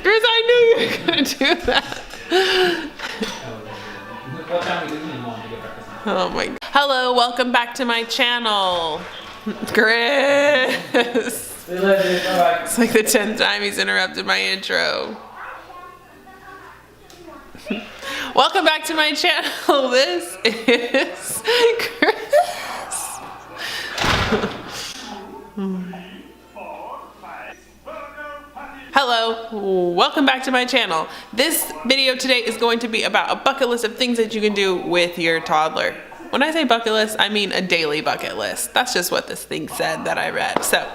Chris, I knew you were gonna do that. Oh my God. Hello, welcome back to my channel. Chris. It's like the 10th time he's interrupted my intro. Welcome back to my channel. This is Chris. Hello, welcome back to my channel. This video today is going to be about a bucket list of things that you can do with your toddler. When I say bucket list, I mean a daily bucket list. That's just what this thing said that I read. So,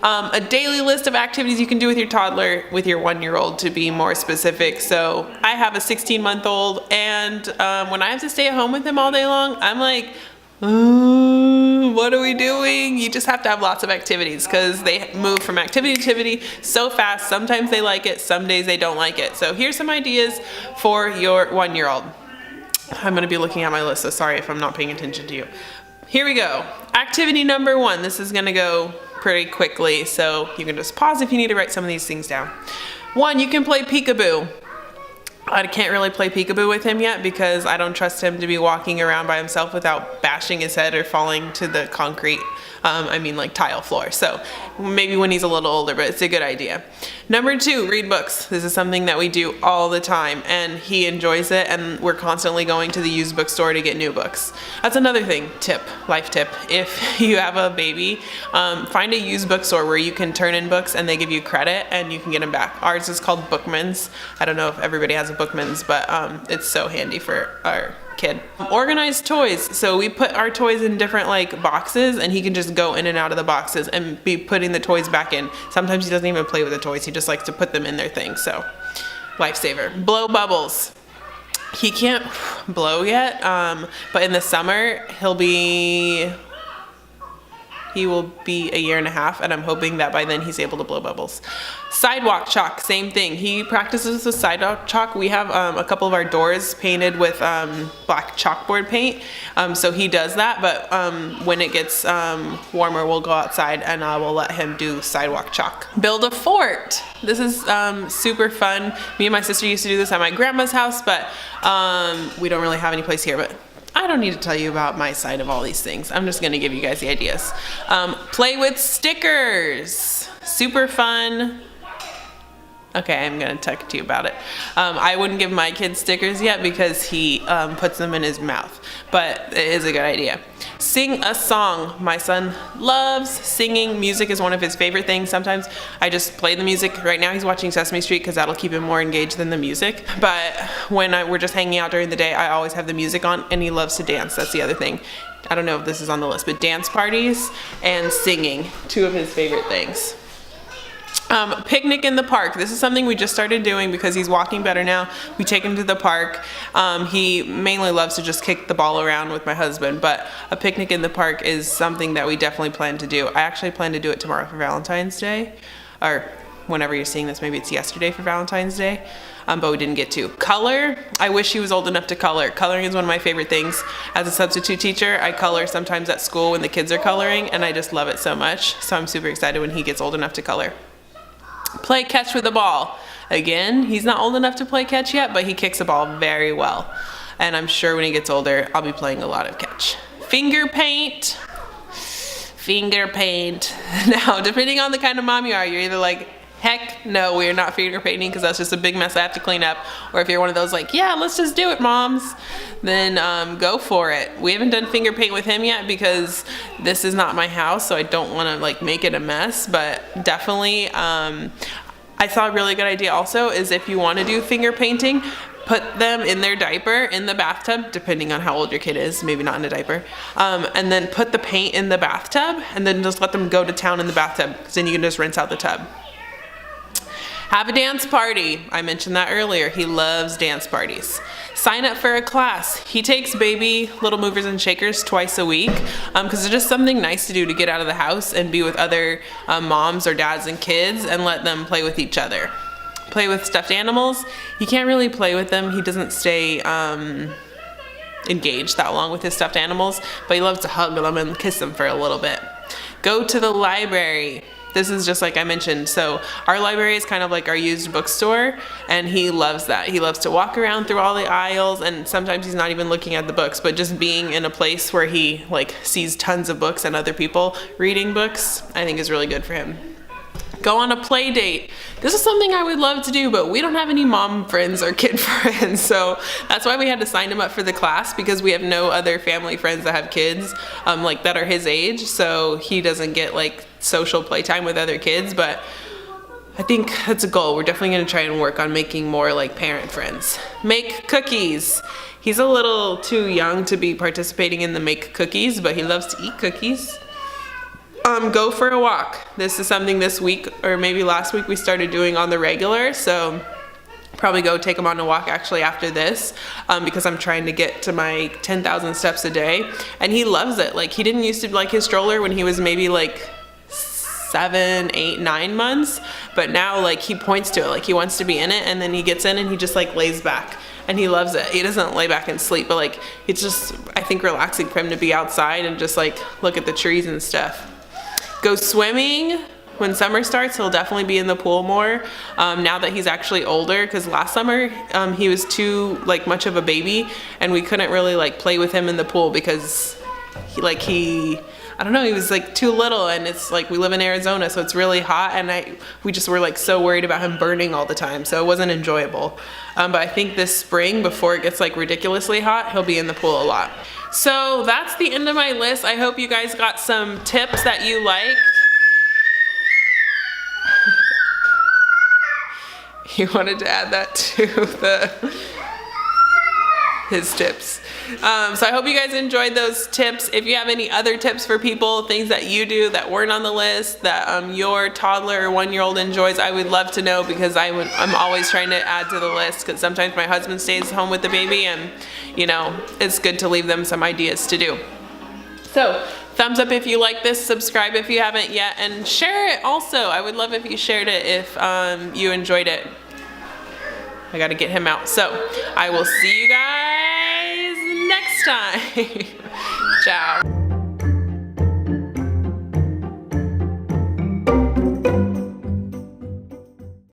a daily list of activities you can do with your toddler, with your 1-year-old to be more specific. So, I have a 16-month-old, and when I have to stay at home with him all day long, I'm like, what are we doing? You just have to have lots of activities because they move from activity to activity so fast. Sometimes they like it, some days they don't like it. So here's some ideas for your 1-year-old. I'm going to be looking at my list, so sorry if I'm not paying attention to you. Here we go. Activity number 1. This is going to go pretty quickly, so you can just pause if you need to write some of these things down. 1, you can play peekaboo. I can't really play peekaboo with him yet because I don't trust him to be walking around by himself without bashing his head or falling to the concrete, like tile floor. So maybe when he's a little older, but it's a good idea. Number 2, read books. This is something that we do all the time and he enjoys it, and we're constantly going to the used bookstore to get new books. That's another thing, life tip. If you have a baby, find a used bookstore where you can turn in books and they give you credit and you can get them back. Ours is called Bookman's. I don't know if everybody has a Bookman's, but it's so handy for our kid. Organized toys. So we put our toys in different boxes and he can just go in and out of the boxes and be putting the toys back in. Sometimes he doesn't even play with the toys. He just likes to put them in their thing. So lifesaver. Blow bubbles. He can't blow yet, but in the summer he will be 1.5 years, and I'm hoping that by then he's able to blow bubbles. Sidewalk chalk, same thing. He practices with sidewalk chalk. We have a couple of our doors painted with black chalkboard paint, so he does that, but when it gets warmer, we'll go outside and I will let him do sidewalk chalk. Build a fort. This is super fun. Me and my sister used to do this at my grandma's house, but we don't really have any place here, but I don't need to tell you about my side of all these things. I'm just gonna give you guys the ideas. Play with stickers. Super fun. Okay, I'm gonna talk to you about it. I wouldn't give my kid stickers yet because he puts them in his mouth, but it is a good idea. Sing a song. My son loves singing. Music is one of his favorite things. Sometimes I just play the music. Right now he's watching Sesame Street because that'll keep him more engaged than the music. But when we're just hanging out during the day, I always have the music on, and he loves to dance. That's the other thing. I don't know if this is on the list, but dance parties and singing, 2 of his favorite things. Picnic in the park. This is something we just started doing because he's walking better now. We take him to the park. He mainly loves to just kick the ball around with my husband, but a picnic in the park is something that we definitely plan to do. I actually plan to do it tomorrow for Valentine's Day, or whenever you're seeing this, maybe it's yesterday for Valentine's Day, but we didn't get to. Color. I wish he was old enough to color. Coloring is one of my favorite things. As a substitute teacher, I color sometimes at school when the kids are coloring, and I just love it so much. So I'm super excited when he gets old enough to color. Play catch with the ball. Again, he's not old enough to play catch yet, but he kicks the ball very well. And I'm sure when he gets older, I'll be playing a lot of catch. Finger paint. Finger paint. Now, depending on the kind of mom you are, you're either like, heck no, we're not finger painting because that's just a big mess I have to clean up. Or if you're one of those yeah, let's just do it, moms, then go for it. We haven't done finger paint with him yet because this is not my house, so I don't want to make it a mess, but definitely I saw a really good idea also is if you want to do finger painting, put them in their diaper in the bathtub, depending on how old your kid is, maybe not in a diaper, and then put the paint in the bathtub and then just let them go to town in the bathtub because then you can just rinse out the tub. Have a dance party. I mentioned that earlier. He loves dance parties. Sign up for a class. He takes baby little movers and shakers twice a week because it's just something nice to do to get out of the house and be with other moms or dads and kids and let them play with each other. Play with stuffed animals. He can't really play with them. He doesn't stay engaged that long with his stuffed animals, but he loves to hug them and kiss them for a little bit. Go to the library. this is just like I mentioned. So our library is kind of like our used bookstore, and he loves that. He loves to walk around through all the aisles, and sometimes he's not even looking at the books, but just being in a place where he like sees tons of books and other people reading books, I think is really good for him. Go on a play date. This is something I would love to do, but we don't have any mom friends or kid friends, so that's why we had to sign him up for the class, because we have no other family friends that have kids like that are his age, so he doesn't get like social playtime with other kids. But I think that's a goal. We're definitely going to try and work on making more like parent friends. Make cookies. He's a little too young to be participating in the make cookies, but he loves to eat cookies. Go for a walk. This is something this week, or maybe last week, we started doing on the regular, so probably go take him on a walk actually after this, because I'm trying to get to my 10,000 steps a day, and he loves it. Like, he didn't used to like his stroller when he was maybe like 7, 8, 9 months, but now like he points to it, like he wants to be in it, and then he gets in and he just like lays back, and he loves it. He doesn't lay back and sleep, but like it's just, I think, relaxing for him to be outside and just like look at the trees and stuff. Go swimming. When summer starts, he'll definitely be in the pool more, now that he's actually older, because last summer he was too like much of a baby, and we couldn't really like play with him in the pool because he I don't know, he was like too little, and it's like we live in Arizona, so it's really hot, and we just were like so worried about him burning all the time, so it wasn't enjoyable. But I think this spring, before it gets like ridiculously hot, he'll be in the pool a lot. So that's the end of my list. I hope you guys got some tips that you liked. He wanted to add that to his tips. So I hope you guys enjoyed those tips. If you have any other tips for people, things that you do that weren't on the list, that your toddler or 1-year-old enjoys, I would love to know, because I'm always trying to add to the list, because sometimes my husband stays home with the baby, and you know, it's good to leave them some ideas to do. So thumbs up if you like this, subscribe if you haven't yet, and share it also. I would love if you shared it if you enjoyed it. I gotta get him out. So I will see you guys next time. Ciao.